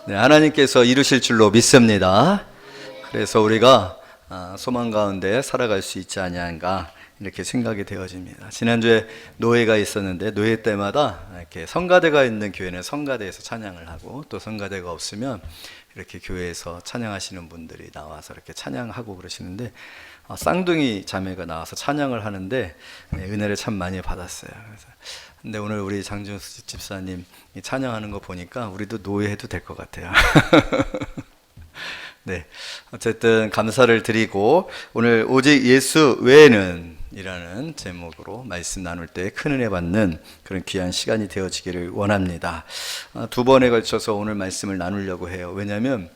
네, 하나님께서 이루실 줄로 믿습니다. 그래서 우리가 소망 가운데 살아갈 수 있지 아니한가 이렇게 생각이 되어집니다. 지난주에 노예가 있었는데 노예 때마다 이렇게 성가대가 있는 교회는 성가대에서 찬양을 하고, 또 성가대가 없으면 이렇게 교회에서 찬양하시는 분들이 나와서 이렇게 찬양하고 그러시는데, 쌍둥이 자매가 나와서 찬양을 하는데 은혜를 참 많이 받았어요. 그래서 근데 오늘 우리 장준수 집사님 찬양하는 거 보니까 우리도 노예해도 될 것 같아요. 네, 어쨌든 감사를 드리고, 오늘 오직 예수 외에는 이라는 제목으로 말씀 나눌 때 큰 은혜 받는 그런 귀한 시간이 되어지기를 원합니다. 두 번에 걸쳐서 오늘 말씀을 나누려고 해요. 왜냐하면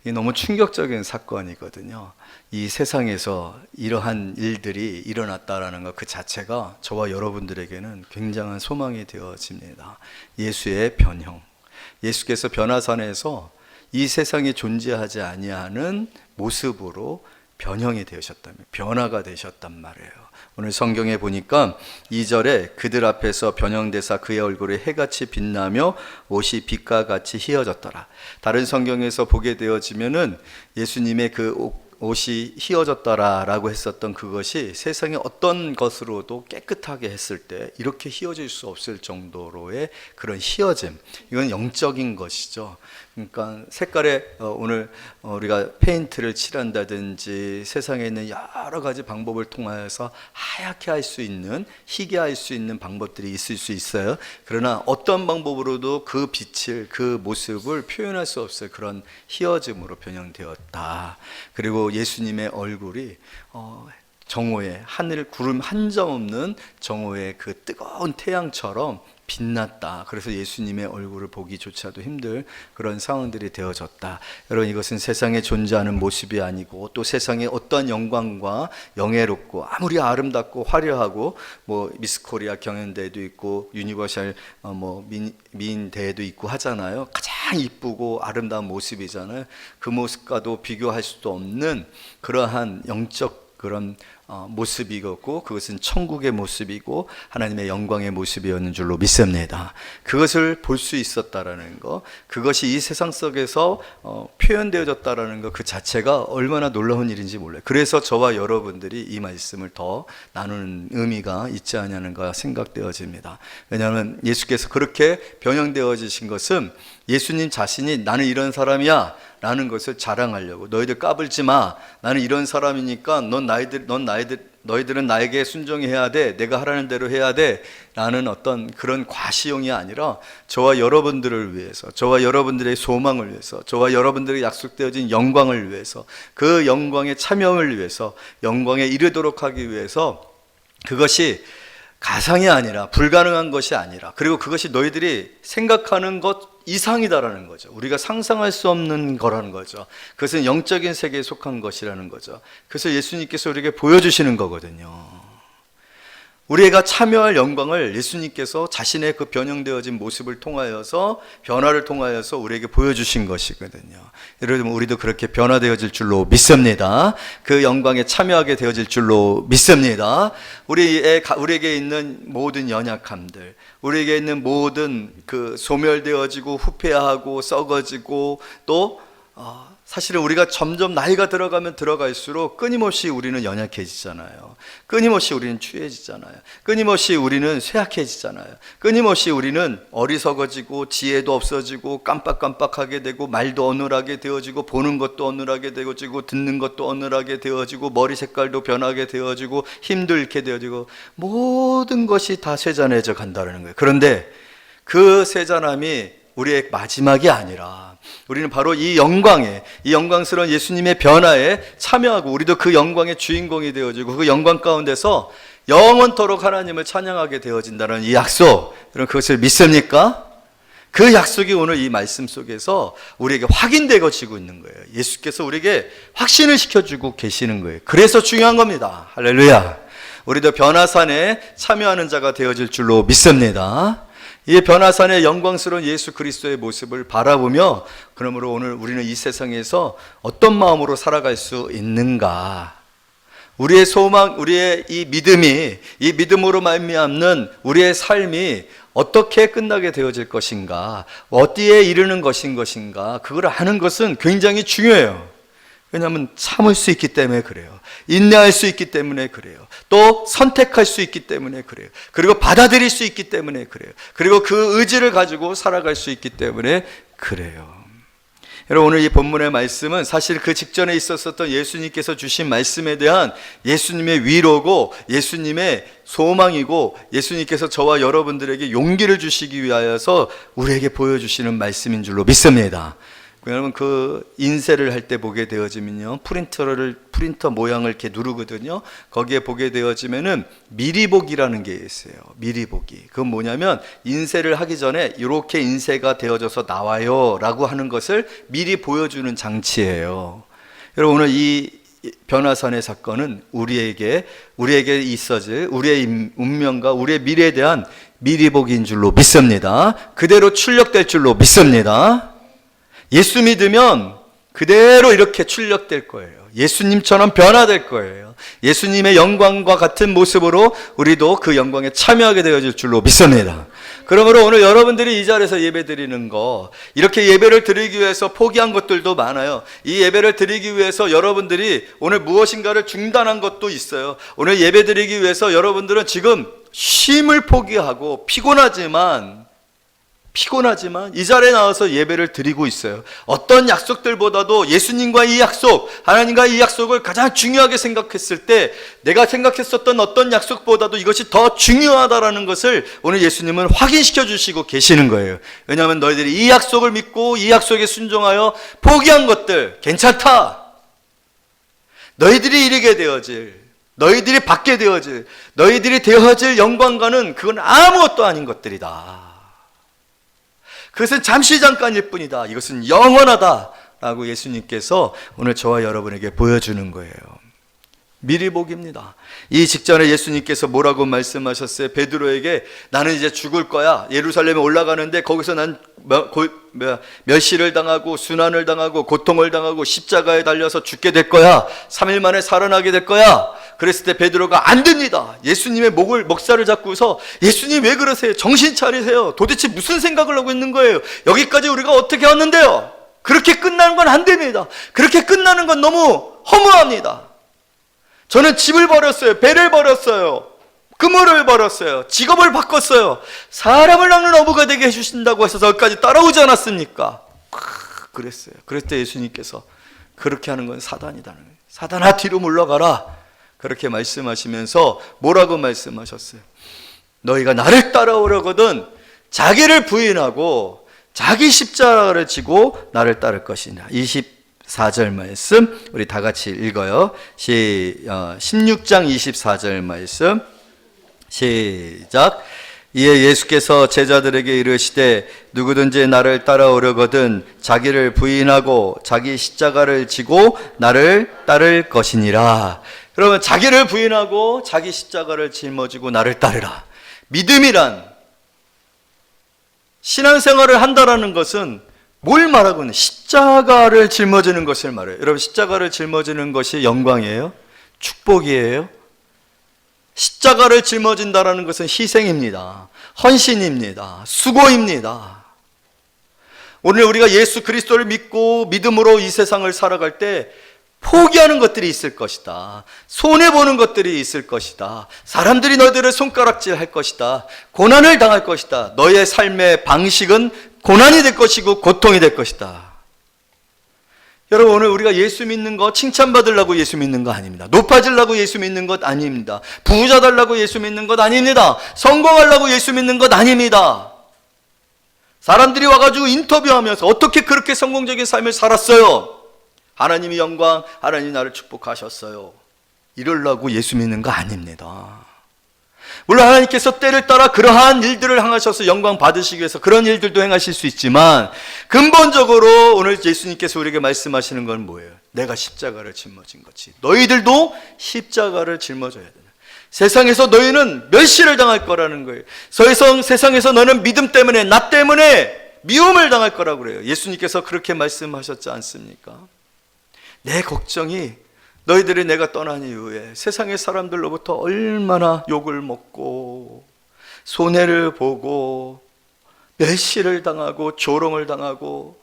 이게 너무 충격적인 사건이거든요. 이 세상에서 이러한 일들이 일어났다라는 것 그 자체가 저와 여러분들에게는 굉장한 소망이 되어집니다. 예수의 변형, 예수께서 변화산에서 이 세상에 존재하지 아니하는 모습으로 변형이 되셨다면, 변화가 되셨단 말이에요. 오늘 성경에 보니까 2절에 그들 앞에서 변형되사 그의 얼굴에 해같이 빛나며 옷이 빛과 같이 희어졌더라. 다른 성경에서 보게 되어지면은 예수님의 그 옷이 희어졌더라라고 했었던 그것이 세상의 어떤 것으로도 깨끗하게 했을 때 이렇게 희어질 수 없을 정도로의 그런 희어짐, 이건 영적인 것이죠. 그러니까 색깔에 오늘 우리가 페인트를 칠한다든지 세상에 있는 여러 가지 방법을 통하여서 하얗게 할 수 있는, 희게 할 수 있는 방법들이 있을 수 있어요. 그러나 어떤 방법으로도 그 빛을, 그 모습을 표현할 수 없을 그런 희어짐으로 변형되었다. 그리고 예수님의 얼굴이 정오의 하늘 구름 한 점 없는 정오의 그 뜨거운 태양처럼 빛났다. 그래서 예수님의 얼굴을 보기조차도 힘들 그런 상황들이 되어졌다. 여러분, 이것은 세상에 존재하는 모습이 아니고, 또 세상의 어떠한 영광과 영예롭고 아무리 아름답고 화려하고 미스 코리아 경연대회도 있고 유니버셜 미인 대회도 있고 하잖아요. 가장 이쁘고 아름다운 모습이잖아요. 그 모습과도 비교할 수도 없는 그러한 영적 그런 모습이었고, 그것은 천국의 모습이고 하나님의 영광의 모습이었는 줄로 믿습니다. 그것을 볼 수 있었다라는 것, 그것이 이 세상 속에서 표현되어졌다라는 것 그 자체가 얼마나 놀라운 일인지 몰라요. 그래서 저와 여러분들이 이 말씀을 더 나누는 의미가 있지 않냐는가 생각되어집니다. 왜냐하면 예수께서 그렇게 변형되어지신 것은 예수님 자신이 나는 이런 사람이야 라는 것을 자랑하려고, 너희들 까불지 마, 나는 이런 사람이니까 너희들은 나에게 순종해야 돼, 내가 하라는 대로 해야 돼 라는 어떤 그런 과시용이 아니라 저와 여러분들을 위해서, 저와 여러분들의 소망을 위해서, 저와 여러분들의 약속되어진 영광을 위해서, 그 영광의 참여를 위해서, 영광에 이르도록 하기 위해서, 그것이 가상이 아니라, 불가능한 것이 아니라, 그리고 그것이 너희들이 생각하는 것 이상이다라는 거죠. 우리가 상상할 수 없는 거라는 거죠. 그것은 영적인 세계에 속한 것이라는 거죠. 그래서 예수님께서 우리에게 보여주시는 거거든요. 우리가 참여할 영광을 예수님께서 자신의 그 변형되어진 모습을 통하여서, 변화를 통하여서 우리에게 보여주신 것이거든요. 여러분, 우리도 그렇게 변화되어질 줄로 믿습니다. 그 영광에 참여하게 되어질 줄로 믿습니다. 우리에게 있는 모든 연약함들, 우리에게 있는 모든 그 소멸되어지고 후퇴하고 썩어지고, 또 사실은 우리가 점점 나이가 들어가면 들어갈수록 끊임없이 우리는 연약해지잖아요. 끊임없이 우리는 취해지잖아요. 끊임없이 우리는 쇠약해지잖아요. 끊임없이 우리는 어리석어지고 지혜도 없어지고 깜빡깜빡하게 되고, 말도 어눌하게 되어지고, 보는 것도 어눌하게 되어지고, 듣는 것도 어눌하게 되어지고, 머리 색깔도 변하게 되어지고, 힘도 잃게 되어지고, 모든 것이 다 쇠잔해져 간다는 거예요. 그런데 그 쇠잔함이 우리의 마지막이 아니라, 우리는 바로 이 영광스러운 예수님의 변화에 참여하고, 우리도 그 영광의 주인공이 되어지고, 그 영광 가운데서 영원토록 하나님을 찬양하게 되어진다는 이 약속, 여러분 그것을 믿습니까? 그 약속이 오늘 이 말씀 속에서 우리에게 확인되어지고 있는 거예요. 예수께서 우리에게 확신을 시켜주고 계시는 거예요. 그래서 중요한 겁니다. 할렐루야. 우리도 변화산에 참여하는 자가 되어질 줄로 믿습니다. 이 변화산의 영광스러운 예수 그리스도의 모습을 바라보며, 그러므로 오늘 우리는 이 세상에서 어떤 마음으로 살아갈 수 있는가, 우리의 소망, 우리의 이 믿음으로 말미암는 우리의 삶이 어떻게 끝나게 되어질 것인가, 어디에 이르는 것인가, 그걸 아는 것은 굉장히 중요해요. 왜냐하면 참을 수 있기 때문에 그래요. 인내할 수 있기 때문에 그래요. 또 선택할 수 있기 때문에 그래요. 그리고 받아들일 수 있기 때문에 그래요. 그리고 그 의지를 가지고 살아갈 수 있기 때문에 그래요. 여러분, 오늘 이 본문의 말씀은 사실 그 직전에 있었던 예수님께서 주신 말씀에 대한 예수님의 위로고 예수님의 소망이고 예수님께서 저와 여러분들에게 용기를 주시기 위하여서 우리에게 보여주시는 말씀인 줄로 믿습니다. 여러분, 그 인쇄를 할 때 보게 되어지면요, 프린터 모양을 이렇게 누르거든요. 거기에 보게 되어지면은 미리 보기라는 게 있어요. 미리 보기. 그건 뭐냐면 인쇄를 하기 전에 이렇게 인쇄가 되어져서 나와요 라고 하는 것을 미리 보여주는 장치예요. 여러분, 오늘 이 변화산의 사건은 우리에게 있어질 우리의 운명과 우리의 미래에 대한 미리 보기인 줄로 믿습니다. 그대로 출력될 줄로 믿습니다. 예수 믿으면 그대로 이렇게 출력될 거예요. 예수님처럼 변화될 거예요. 예수님의 영광과 같은 모습으로 우리도 그 영광에 참여하게 되어질 줄로 믿습니다. 그러므로 오늘 여러분들이 이 자리에서 예배 드리는 거, 이렇게 예배를 드리기 위해서 포기한 것들도 많아요. 이 예배를 드리기 위해서 여러분들이 오늘 무엇인가를 중단한 것도 있어요. 오늘 예배 드리기 위해서 여러분들은 지금 쉼을 포기하고 피곤하지만 이 자리에 나와서 예배를 드리고 있어요. 어떤 약속들보다도 예수님과 이 약속, 하나님과 이 약속을 가장 중요하게 생각했을 때 내가 생각했었던 어떤 약속보다도 이것이 더 중요하다라는 것을 오늘 예수님은 확인시켜 주시고 계시는 거예요. 왜냐하면 너희들이 이 약속을 믿고 이 약속에 순종하여 포기한 것들 괜찮다. 너희들이 이르게 되어질, 너희들이 받게 되어질, 너희들이 되어질 영광과는 그건 아무것도 아닌 것들이다. 그것은 잠시 잠깐일 뿐이다. 이것은 영원하다 라고 예수님께서 오늘 저와 여러분에게 보여주는 거예요. 미리 보기입니다. 이 직전에 예수님께서 뭐라고 말씀하셨어요? 베드로에게 나는 이제 죽을 거야. 예루살렘에 올라가는데 거기서 난 멸시를 당하고 순환을 당하고 고통을 당하고 십자가에 달려서 죽게 될 거야. 3일 만에 살아나게 될 거야. 그랬을 때 베드로가 안 됩니다. 예수님의 목살을 잡고서 예수님 왜 그러세요? 정신 차리세요. 도대체 무슨 생각을 하고 있는 거예요? 여기까지 우리가 어떻게 왔는데요? 그렇게 끝나는 건 안 됩니다. 그렇게 끝나는 건 너무 허무합니다. 저는 집을 버렸어요. 배를 버렸어요. 그물을 버렸어요. 직업을 바꿨어요. 사람을 낚는 어부가 되게 해주신다고 해서 저기까지 따라오지 않았습니까? 그랬어요. 그랬을 때 예수님께서 그렇게 하는 건 사단이다는 거예요. 사단아, 뒤로 물러가라. 그렇게 말씀하시면서 뭐라고 말씀하셨어요? 너희가 나를 따라오려거든 자기를 부인하고 자기 십자가를 지고 나를 따를 것이냐. 24절 말씀 우리 다 같이 읽어요. 16장 24절 말씀 시작. 이에 예수께서 제자들에게 이르시되 누구든지 나를 따라오려거든 자기를 부인하고 자기 십자가를 지고 나를 따를 것이니라. 그러면 자기를 부인하고 자기 십자가를 짊어지고 나를 따르라. 믿음이란, 신앙생활을 한다라는 것은 뭘 말하고 있는? 십자가를 짊어지는 것을 말해요. 여러분, 십자가를 짊어지는 것이 영광이에요? 축복이에요? 십자가를 짊어진다라는 것은 희생입니다. 헌신입니다. 수고입니다. 오늘 우리가 예수 그리스도를 믿고 믿음으로 이 세상을 살아갈 때 포기하는 것들이 있을 것이다. 손해보는 것들이 있을 것이다. 사람들이 너희들을 손가락질 할 것이다. 고난을 당할 것이다. 너의 삶의 방식은 고난이 될 것이고 고통이 될 것이다. 여러분, 오늘 우리가 예수 믿는 거 칭찬받으려고 예수 믿는 거 아닙니다. 높아지려고 예수 믿는 것 아닙니다. 부자 되려고 예수 믿는 것 아닙니다. 성공하려고 예수 믿는 것 아닙니다. 사람들이 와가지고 인터뷰하면서 어떻게 그렇게 성공적인 삶을 살았어요? 하나님이 영광, 하나님 나를 축복하셨어요. 이러려고 예수 믿는 거 아닙니다. 물론 하나님께서 때를 따라 그러한 일들을 행하셔서 영광 받으시기 위해서 그런 일들도 행하실 수 있지만 근본적으로 오늘 예수님께서 우리에게 말씀하시는 건 뭐예요? 내가 십자가를 짊어진 거지. 너희들도 십자가를 짊어져야 되는. 세상에서 너희는 멸시를 당할 거라는 거예요. 세상에서 너는 믿음 때문에, 나 때문에 미움을 당할 거라고 그래요. 예수님께서 그렇게 말씀하셨지 않습니까? 내 걱정이 너희들이 내가 떠난 이후에 세상의 사람들로부터 얼마나 욕을 먹고 손해를 보고 멸시를 당하고 조롱을 당하고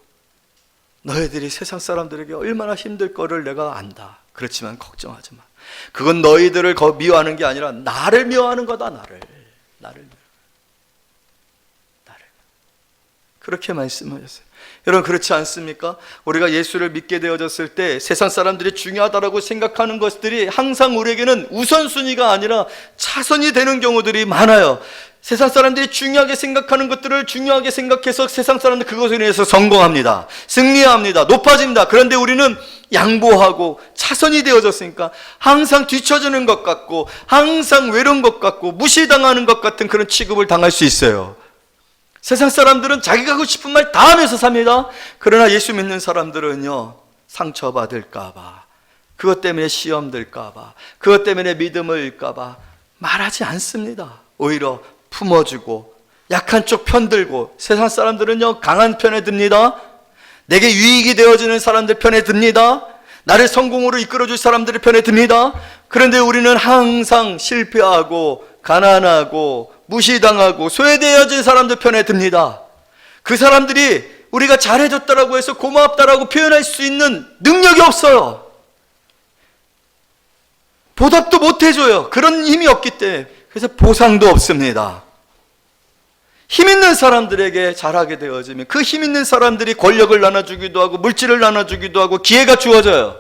너희들이 세상 사람들에게 얼마나 힘들 거를 내가 안다. 그렇지만 걱정하지 마. 그건 너희들을 미워하는 게 아니라 나를 미워하는 거다. 나를. 그렇게 말씀하셨어요. 여러분 그렇지 않습니까? 우리가 예수를 믿게 되어졌을 때 세상 사람들이 중요하다고 생각하는 것들이 항상 우리에게는 우선순위가 아니라 차선이 되는 경우들이 많아요. 세상 사람들이 중요하게 생각하는 것들을 중요하게 생각해서 세상 사람들 그것에 의해서 성공합니다. 승리합니다. 높아집니다. 그런데 우리는 양보하고 차선이 되어졌으니까 항상 뒤처지는 것 같고 항상 외로운 것 같고 무시당하는 것 같은 그런 취급을 당할 수 있어요. 세상 사람들은 자기가 하고 싶은 말 다 하면서 삽니다. 그러나 예수 믿는 사람들은요, 상처받을까봐, 그것 때문에 시험 들까봐, 그것 때문에 믿음을 잃까봐 말하지 않습니다. 오히려 품어주고 약한 쪽 편들고, 세상 사람들은요 강한 편에 듭니다. 내게 유익이 되어지는 사람들 편에 듭니다. 나를 성공으로 이끌어줄 사람들의 편에 듭니다. 그런데 우리는 항상 실패하고 가난하고 무시당하고 소외되어진 사람들 편에 듭니다. 그 사람들이 우리가 잘해줬다라고 해서 고맙다라고 표현할 수 있는 능력이 없어요. 보답도 못 해줘요. 그런 힘이 없기 때문에. 그래서 보상도 없습니다. 힘 있는 사람들에게 잘하게 되어지면 그 힘 있는 사람들이 권력을 나눠주기도 하고 물질을 나눠주기도 하고 기회가 주어져요.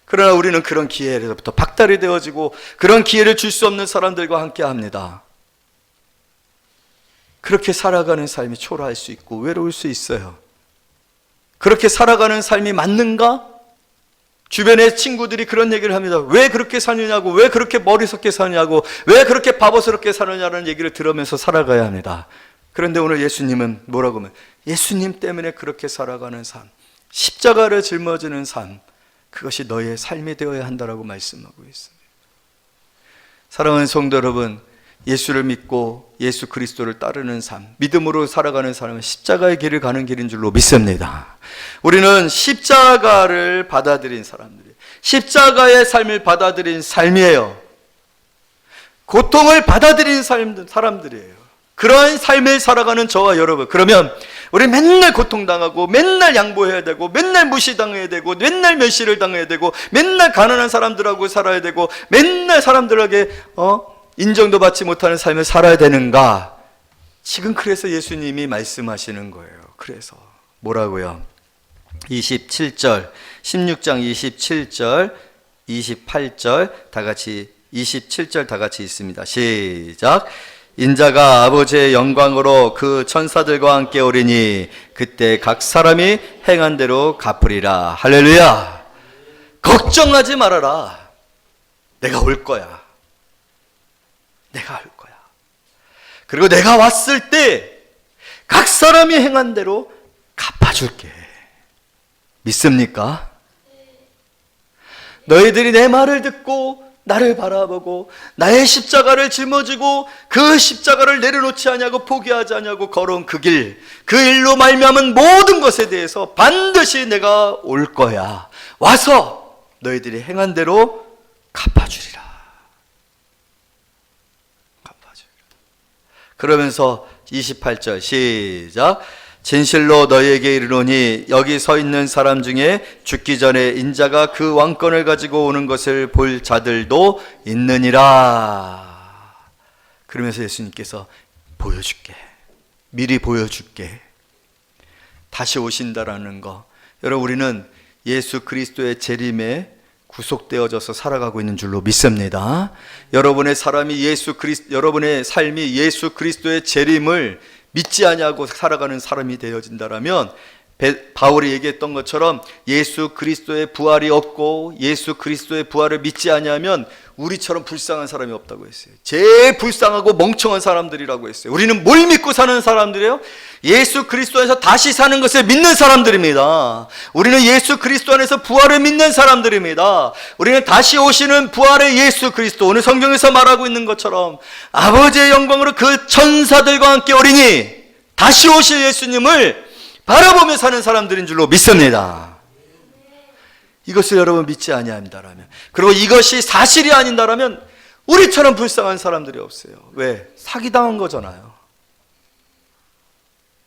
그러나 우리는 그런 기회로부터 박탈이 되어지고 그런 기회를 줄 수 없는 사람들과 함께 합니다. 그렇게 살아가는 삶이 초라할 수 있고 외로울 수 있어요. 그렇게 살아가는 삶이 맞는가? 주변의 친구들이 그런 얘기를 합니다. 왜 그렇게 사느냐고, 왜 그렇게 머리석게 사느냐고, 왜 그렇게 바보스럽게 사느냐는 얘기를 들으면서 살아가야 합니다. 그런데 오늘 예수님은 뭐라고 하면, 예수님 때문에 그렇게 살아가는 삶, 십자가를 짊어지는 삶, 그것이 너의 삶이 되어야 한다라고 말씀하고 있습니다. 사랑하는 성도 여러분, 예수를 믿고 예수 그리스도를 따르는 삶, 믿음으로 살아가는 사람은 십자가의 길을 가는 길인 줄로 믿습니다. 우리는 십자가를 받아들인 사람들이에요. 십자가의 삶을 받아들인 삶이에요. 고통을 받아들인 사람들이에요. 그러한 삶을 살아가는 저와 여러분, 그러면 우리 맨날 고통당하고 맨날 양보해야 되고 맨날 무시당해야 되고 맨날 멸시를 당해야 되고 맨날 가난한 사람들하고 살아야 되고 맨날 사람들에게 인정도 받지 못하는 삶을 살아야 되는가? 지금 그래서 예수님이 말씀하시는 거예요. 그래서 뭐라고요? 27절, 16장 27절, 28절 다 같이, 27절 다 같이 있습니다. 시작. 인자가 아버지의 영광으로 그 천사들과 함께 오리니 그때 각 사람이 행한 대로 갚으리라. 할렐루야. 걱정하지 말아라. 내가 올 거야. 내가 할 거야. 그리고 내가 왔을 때 각 사람이 행한 대로 갚아줄게. 믿습니까? 너희들이 내 말을 듣고 나를 바라보고 나의 십자가를 짊어지고 그 십자가를 내려놓지 않냐고 포기하지 않냐고 걸어온 그 길, 그 일로 말미암은 모든 것에 대해서 반드시 내가 올 거야. 와서 너희들이 행한 대로 갚아주리라. 그러면서 28절 시작. 진실로 너희에게 이르노니 여기 서 있는 사람 중에 죽기 전에 인자가 그 왕권을 가지고 오는 것을 볼 자들도 있느니라. 그러면서 예수님께서 보여줄게. 미리 보여줄게. 다시 오신다라는 거. 여러분, 우리는 예수 그리스도의 재림에 구속되어져서 살아가고 있는 줄로 믿습니다. 여러분의 여러분의 삶이 예수 그리스도의 재림을 믿지 아니하고 살아가는 사람이 되어진다라면, 바울이 얘기했던 것처럼 예수 그리스도의 부활이 없고 예수 그리스도의 부활을 믿지 아니하면 우리처럼 불쌍한 사람이 없다고 했어요. 제일 불쌍하고 멍청한 사람들이라고 했어요. 우리는 뭘 믿고 사는 사람들이에요? 예수 그리스도 안에서 다시 사는 것을 믿는 사람들입니다. 우리는 예수 그리스도 안에서 부활을 믿는 사람들입니다. 우리는 다시 오시는 부활의 예수 그리스도, 오늘 성경에서 말하고 있는 것처럼 아버지의 영광으로 그 천사들과 함께 오리니 다시 오실 예수님을 바라보며 사는 사람들인 줄로 믿습니다. 이것을 여러분 믿지 아니한다라면, 그리고 이것이 사실이 아닌다라면 우리처럼 불쌍한 사람들이 없어요. 왜? 사기당한 거잖아요.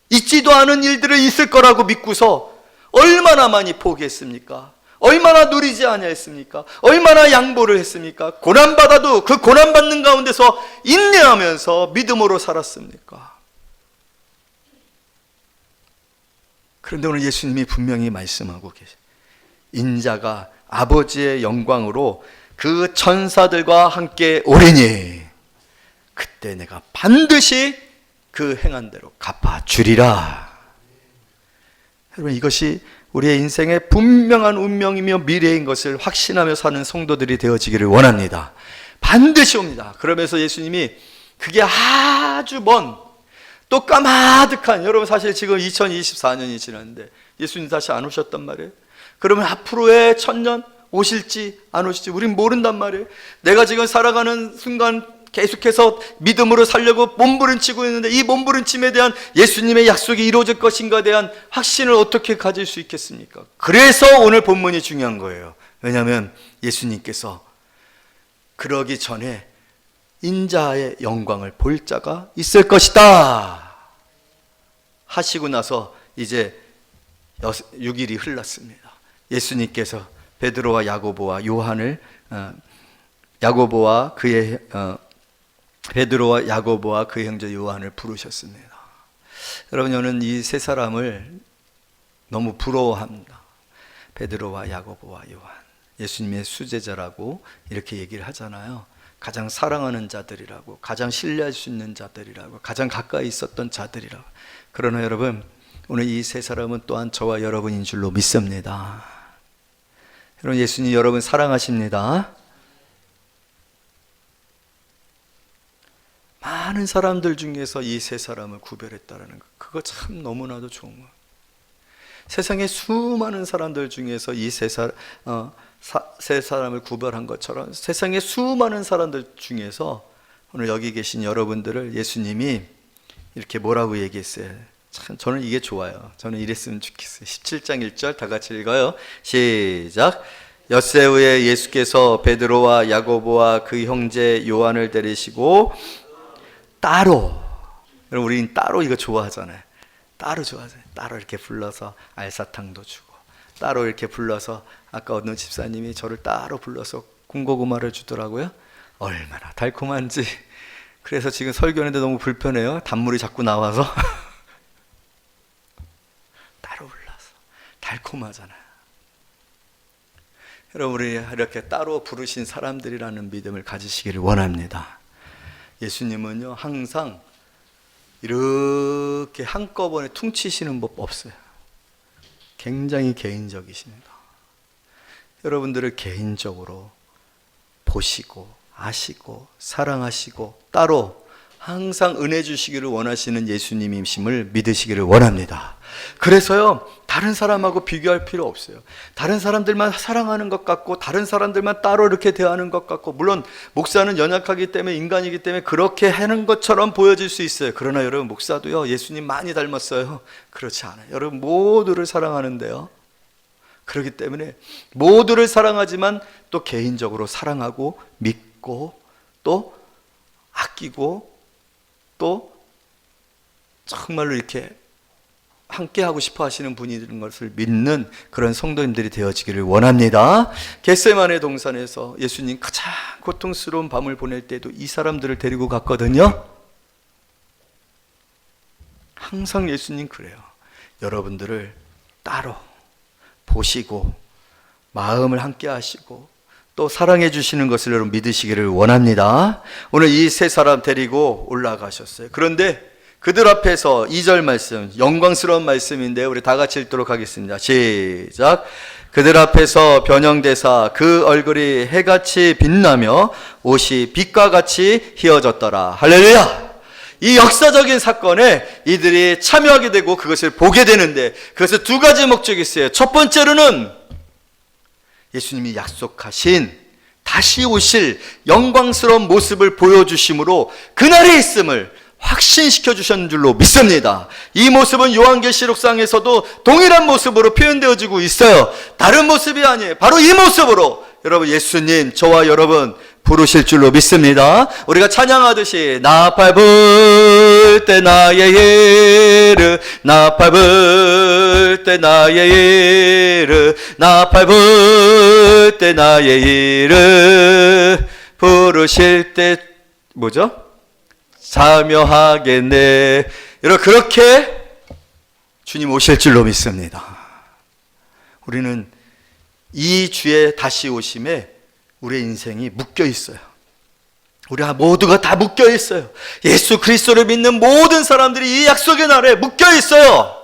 있지도 않은 일들이 있을 거라고 믿고서 얼마나 많이 포기했습니까? 얼마나 누리지 아니했습니까? 얼마나 양보를 했습니까? 고난받아도 그 고난받는 가운데서 인내하면서 믿음으로 살았습니까? 그런데 오늘 예수님이 분명히 말씀하고 계세요. 인자가 아버지의 영광으로 그 천사들과 함께 오리니 그때 내가 반드시 그 행한 대로 갚아주리라. 여러분, 이것이 우리의 인생의 분명한 운명이며 미래인 것을 확신하며 사는 성도들이 되어지기를 원합니다. 반드시 옵니다. 그러면서 예수님이 그게 아주 먼, 또 까마득한, 여러분 사실 지금 2024년이 지났는데 예수님 다시 안 오셨단 말이에요. 그러면 앞으로의 1000년 오실지 안 오실지 우린 모른단 말이에요. 내가 지금 살아가는 순간 계속해서 믿음으로 살려고 몸부림치고 있는데 이 몸부림침에 대한 예수님의 약속이 이루어질 것인가에 대한 확신을 어떻게 가질 수 있겠습니까? 그래서 오늘 본문이 중요한 거예요. 왜냐하면 예수님께서 그러기 전에 인자의 영광을 볼 자가 있을 것이다 하시고 나서 이제 6일이 흘렀습니다. 예수님께서 베드로와 야고보와 요한을 베드로와 야고보와 그 형제 요한을 부르셨습니다. 여러분, 저는 이 세 사람을 너무 부러워합니다. 베드로와 야고보와 요한, 예수님의 수제자라고 이렇게 얘기를 하잖아요. 가장 사랑하는 자들이라고, 가장 신뢰할 수 있는 자들이라고, 가장 가까이 있었던 자들이라고. 그러나 여러분, 오늘 이 세 사람은 또한 저와 여러분인 줄로 믿습니다. 여러분, 예수님 여러분 사랑하십니다. 많은 사람들 중에서 이 세 사람을 구별했다는 것, 그거 참 너무나도 좋은 거예요. 세상에 수많은 사람들 중에서 이 세 사람을 구별한 것처럼 세상에 수많은 사람들 중에서 오늘 여기 계신 여러분들을 예수님이 이렇게 뭐라고 얘기했어요? 참 저는 이게 좋아요. 저는 이랬으면 좋겠어요. 17장 1절 다 같이 읽어요. 시작. 엿새 후에 예수께서 베드로와 야고보와 그 형제 요한을 데리시고 따로, 여러분 우리는 따로 이거 좋아하잖아요. 따로 좋아하잖아요. 따로 이렇게 불러서 알사탕도 주고, 따로 이렇게 불러서 아까 어느 집사님이 저를 따로 불러서 군고구마를 주더라고요. 얼마나 달콤한지. 그래서 지금 설교하는데 너무 불편해요. 단물이 자꾸 나와서 따로 불러서 달콤하잖아요. 여러분, 우리 이렇게 따로 부르신 사람들이라는 믿음을 가지시기를 원합니다. 예수님은요 항상 이렇게 한꺼번에 퉁치시는 법 없어요. 굉장히 개인적이십니다. 여러분들을 개인적으로 보시고 아시고 사랑하시고 따로 항상 은혜 주시기를 원하시는 예수님이심을 믿으시기를 원합니다. 그래서요 다른 사람하고 비교할 필요 없어요. 다른 사람들만 사랑하는 것 같고 다른 사람들만 따로 이렇게 대하는 것 같고, 물론 목사는 연약하기 때문에 인간이기 때문에 그렇게 하는 것처럼 보여질 수 있어요. 그러나 여러분, 목사도요 예수님 많이 닮았어요. 그렇지 않아요. 여러분 모두를 사랑하는데요, 그렇기 때문에 모두를 사랑하지만 또 개인적으로 사랑하고 믿고 또 아끼고 또 정말로 이렇게 함께 하고 싶어 하시는 분이라는 것을 믿는 그런 성도님들이 되어지기를 원합니다. 겟세마네 동산에서 예수님 가장 고통스러운 밤을 보낼 때도 이 사람들을 데리고 갔거든요. 항상 예수님 그래요. 여러분들을 따로 보시고 마음을 함께 하시고 또 사랑해 주시는 것을 여러분 믿으시기를 원합니다. 오늘 이 세 사람 데리고 올라가셨어요. 그런데 그들 앞에서 2절 말씀, 영광스러운 말씀인데 우리 다 같이 읽도록 하겠습니다. 시작. 그들 앞에서 변형되사 그 얼굴이 해같이 빛나며 옷이 빛과 같이 휘어졌더라. 할렐루야. 이 역사적인 사건에 이들이 참여하게 되고 그것을 보게 되는데, 그것은 두 가지 목적이 있어요. 첫 번째로는 예수님이 약속하신 다시 오실 영광스러운 모습을 보여주심으로 그날에 있음을 확신시켜 주셨는 줄로 믿습니다. 이 모습은 요한계시록상에서도 동일한 모습으로 표현되어지고 있어요. 다른 모습이 아니에요. 바로 이 모습으로 여러분 예수님 저와 여러분 부르실 줄로 믿습니다. 우리가 찬양하듯이 나 밟을 때 나의 예르, 나 밟을 때 나의 예르, 나 밟을 때 나의 예르, 부르실 때 뭐죠? 참여하겠네. 여러분 그렇게 주님 오실 줄로 믿습니다. 우리는 이 주의 다시 오심에 우리의 인생이 묶여 있어요. 우리 모두가 다 묶여 있어요. 예수 그리스도를 믿는 모든 사람들이 이 약속의 날에 묶여 있어요.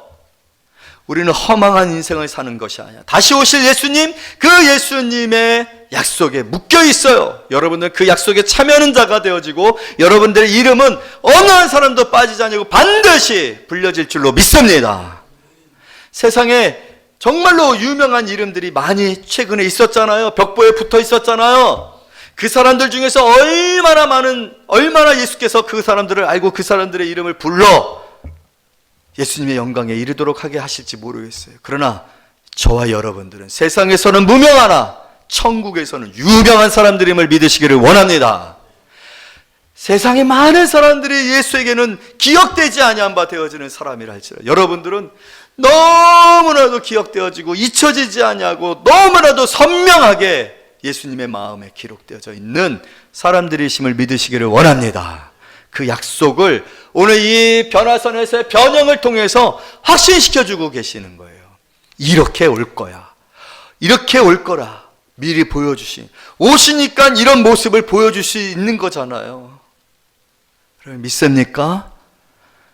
우리는 허망한 인생을 사는 것이 아니야. 다시 오실 예수님, 그 예수님의 약속에 묶여 있어요. 여러분들 그 약속에 참여하는 자가 되어지고 여러분들의 이름은 어느 한 사람도 빠지지 않고 반드시 불려질 줄로 믿습니다. 세상에 정말로 유명한 이름들이 많이 최근에 있었잖아요. 벽보에 붙어 있었잖아요. 그 사람들 중에서 얼마나 예수께서 그 사람들을 알고 그 사람들의 이름을 불러 예수님의 영광에 이르도록 하게 하실지 모르겠어요. 그러나 저와 여러분들은 세상에서는 무명하나 천국에서는 유명한 사람들임을 믿으시기를 원합니다. 세상에 많은 사람들이 예수에게는 기억되지 아니한 바 되어지는 사람이라 할지라도 여러분들은 너무나도 기억되어지고 잊혀지지 아니하고 너무나도 선명하게 예수님의 마음에 기록되어져 있는 사람들이심을 믿으시기를 원합니다. 그 약속을 오늘 이 변화선에서의 변형을 통해서 확신시켜주고 계시는 거예요. 이렇게 올 거야, 이렇게 올 거라 미리 보여주신, 오시니까 이런 모습을 보여줄 수 있는 거잖아요. 그럼 믿습니까?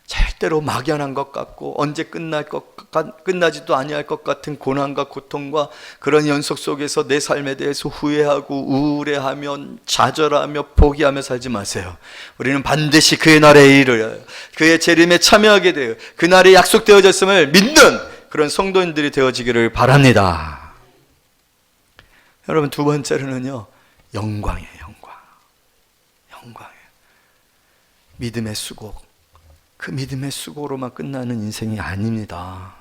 절대로 막연한 것 같고 언제 끝나지도 아니할 것 같은 고난과 고통과 그런 연속 속에서 내 삶에 대해서 후회하고 우울해하며 좌절하며 포기하며 살지 마세요. 우리는 반드시 그의 날에 이르러 그의 재림에 참여하게 되어 그날이 약속되어졌음을 믿는 그런 성도인들이 되어지기를 바랍니다. 여러분 두 번째로는요, 영광이에요. 영광이에요. 믿음의 수고. 그 믿음의 수고로만 끝나는 인생이 아닙니다.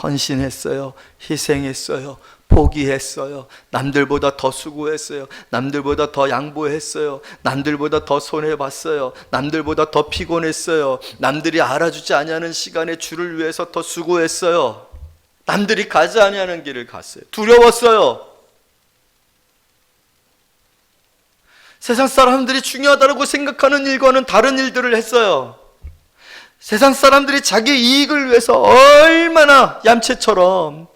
헌신했어요. 희생했어요. 포기했어요. 남들보다 더 수고했어요. 남들보다 더 양보했어요. 남들보다 더 손해봤어요. 남들보다 더 피곤했어요. 남들이 알아주지 아니하는 시간에 주를 위해서 더 수고했어요. 남들이 가지 아니하는 길을 갔어요. 두려웠어요. 세상 사람들이 중요하다고 생각하는 일과는 다른 일들을 했어요. 세상 사람들이 자기 이익을 위해서 얼마나 얌체처럼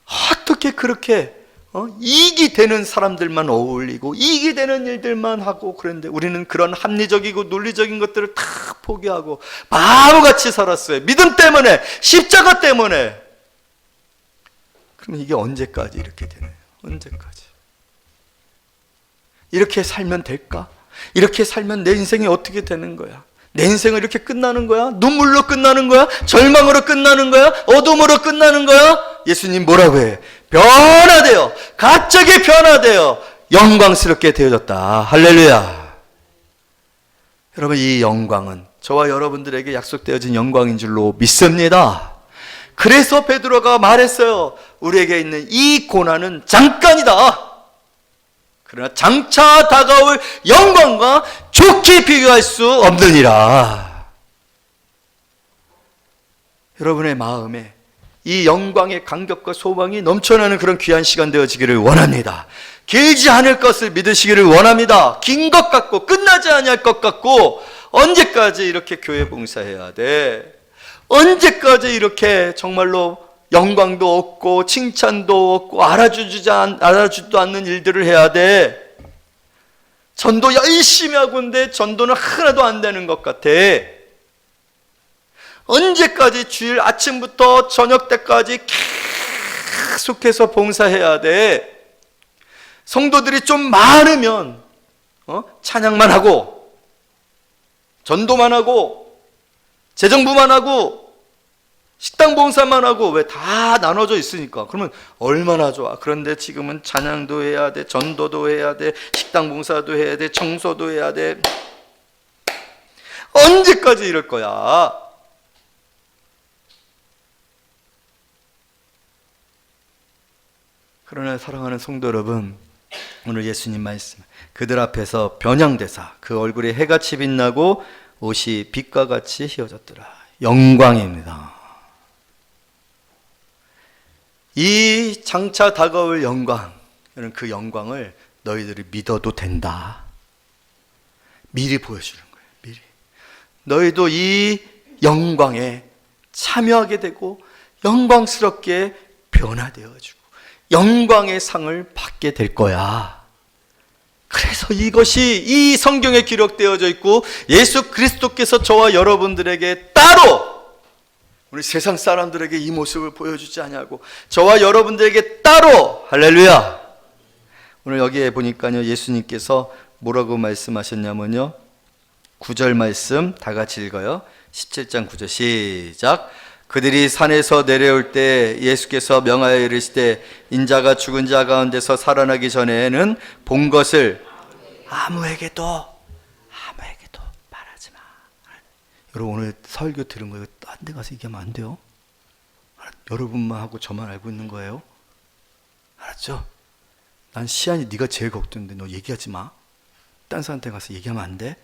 어떻게 그렇게 이익이 되는 사람들만 어울리고 이익이 되는 일들만 하고 그랬는데 우리는 그런 합리적이고 논리적인 것들을 다 포기하고 바보같이 살았어요. 믿음 때문에, 십자가 때문에. 그럼 이게 언제까지 이렇게 되나요? 언제까지? 이렇게 살면 될까? 이렇게 살면 내 인생이 어떻게 되는 거야? 내 인생은 이렇게 끝나는 거야? 눈물로 끝나는 거야? 절망으로 끝나는 거야? 어둠으로 끝나는 거야? 예수님 뭐라고 해? 변화되어, 갑자기 변화되어 영광스럽게 되어졌다. 할렐루야. 여러분 이 영광은 저와 여러분들에게 약속되어진 영광인 줄로 믿습니다. 그래서 베드로가 말했어요. 우리에게 있는 이 고난은 잠깐이다. 그러나 장차 다가올 영광과 좋게 비교할 수 없느니라. 여러분의 마음에 이 영광의 감격과 소망이 넘쳐나는 그런 귀한 시간 되어지기를 원합니다. 길지 않을 것을 믿으시기를 원합니다. 긴 것 같고 끝나지 아니할 것 같고 언제까지 이렇게 교회 봉사해야 돼? 언제까지 이렇게 정말로 영광도 없고 칭찬도 없고 알아주지도 않는 일들을 해야 돼? 전도 열심히 하고 있는데 전도는 하나도 안 되는 것 같아. 언제까지 주일 아침부터 저녁 때까지 계속해서 봉사해야 돼? 성도들이 좀 많으면 찬양만 하고 전도만 하고 재정부만 하고 식당 봉사만 하고 왜 다 나눠져 있으니까. 그러면 얼마나 좋아. 그런데 지금은 찬양도 해야 돼, 전도도 해야 돼, 식당 봉사도 해야 돼, 청소도 해야 돼. 언제까지 이럴 거야? 그러나 사랑하는 성도 여러분, 오늘 예수님 말씀, 그들 앞에서 변형되사 그 얼굴에 해같이 빛나고 옷이 빛과 같이 휘어졌더라. 영광입니다. 이 장차 다가올 영광, 그 영광을 너희들이 믿어도 된다. 미리 보여주는 거예요. 미리. 너희도 이 영광에 참여하게 되고 영광스럽게 변화되어지고 영광의 상을 받게 될 거야. 그래서 이것이 이 성경에 기록되어져 있고 예수 그리스도께서 저와 여러분들에게 따로, 우리 세상 사람들에게 이 모습을 보여주지 않냐고, 저와 여러분들에게 따로, 할렐루야. 오늘 여기에 보니까요, 예수님께서 뭐라고 말씀하셨냐면요, 9절 말씀 다 같이 읽어요. 17장 9절 시작. 그들이 산에서 내려올 때 예수께서 명하여 이르시되 인자가 죽은 자 가운데서 살아나기 전에는 본 것을 아무에게도 말하지 마. 여러분, 오늘 설교 들은 거 이거 딴 데 가서 얘기하면 안 돼요. 여러분만 하고 저만 알고 있는 거예요. 알았죠? 난 시안이 네가 제일 걱정돼. 너 얘기하지 마. 딴 사람한테 가서 얘기하면 안 돼.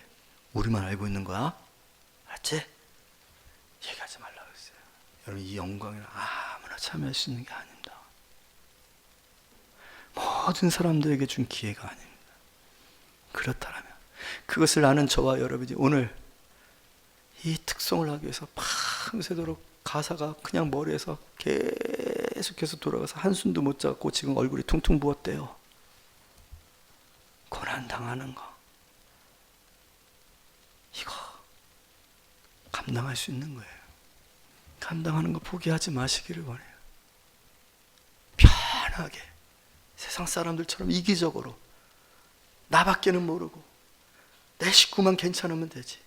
우리만 알고 있는 거야. 알았지? 얘기하지 말라고 했어요. 여러분, 이 영광에는 아무나 참여할 수 있는 게 아닙니다. 모든 사람들에게 준 기회가 아닙니다. 그렇다면 그것을 아는 저와 여러분이 오늘 이 특송을 하기 위해서 밤새도록 가사가 그냥 머리에서 계속해서 돌아가서 한숨도 못 자고 지금 얼굴이 퉁퉁 부었대요. 고난당하는 거, 이거 감당할 수 있는 거예요. 감당하는 거 포기하지 마시기를 원해요. 편하게 세상 사람들처럼 이기적으로 나밖에는 모르고 내 식구만 괜찮으면 되지.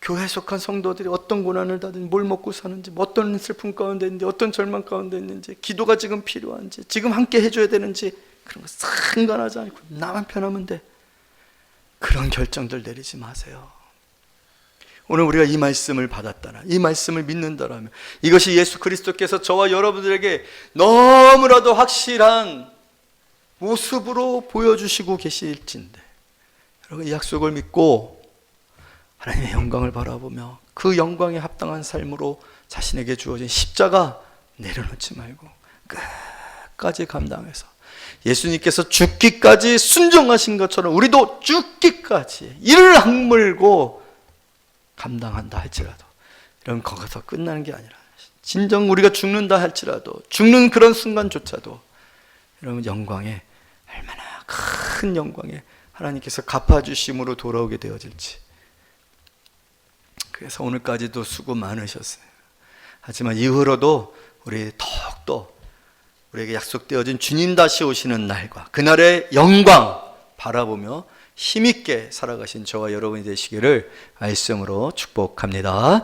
교회에 속한 성도들이 어떤 고난을 받든지, 뭘 먹고 사는지, 어떤 슬픔 가운데 있는지, 어떤 절망 가운데 있는지, 기도가 지금 필요한지, 지금 함께 해줘야 되는지, 그런 거 상관하지 않고 나만 편하면 돼. 그런 결정들 내리지 마세요. 오늘 우리가 이 말씀을 받았다나, 이 말씀을 믿는다라면, 이것이 예수 그리스도께서 저와 여러분들에게 너무나도 확실한 모습으로 보여주시고 계실진데, 여러분 이 약속을 믿고 하나님의 영광을 바라보며 그 영광에 합당한 삶으로 자신에게 주어진 십자가 내려놓지 말고 끝까지 감당해서 예수님께서 죽기까지 순종하신 것처럼 우리도 죽기까지 이를 악물고 감당한다 할지라도, 이런 거기서 끝나는 게 아니라 진정 우리가 죽는다 할지라도, 죽는 그런 순간조차도 여러분 영광에, 얼마나 큰 영광에 하나님께서 갚아주심으로 돌아오게 되어질지. 그래서 오늘까지도 수고 많으셨어요. 하지만 이후로도 우리 더욱더 우리에게 약속되어진 주님 다시 오시는 날과 그날의 영광 바라보며 힘있게 살아가신 저와 여러분이 되시기를 말씀으로 축복합니다.